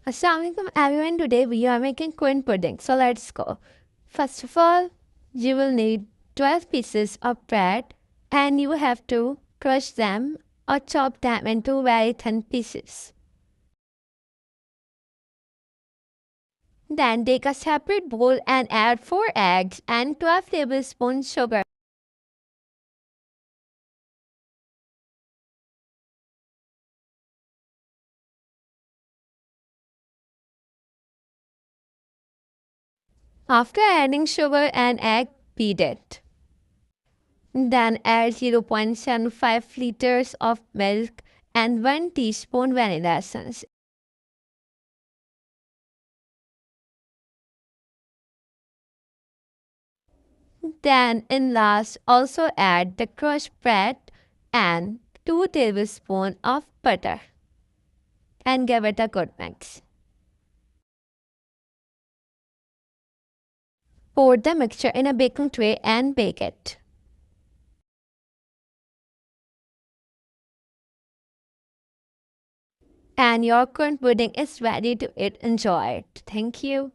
Assalamualaikum everyone. Today we are making queen pudding. So let's go. First of all, you will need 12 pieces of bread and you have to crush them or chop them into very thin pieces. Then take a separate bowl and add 4 eggs and 12 tablespoons sugar. After adding sugar and egg, beat it. Then add 0.75 liters of milk and 1 teaspoon vanilla essence. Then in last also add the crushed bread and 2 tablespoons of butter and give it a good mix. Pour the mixture in a baking tray and bake it. And your corn pudding is ready to eat. Enjoy it. Thank you.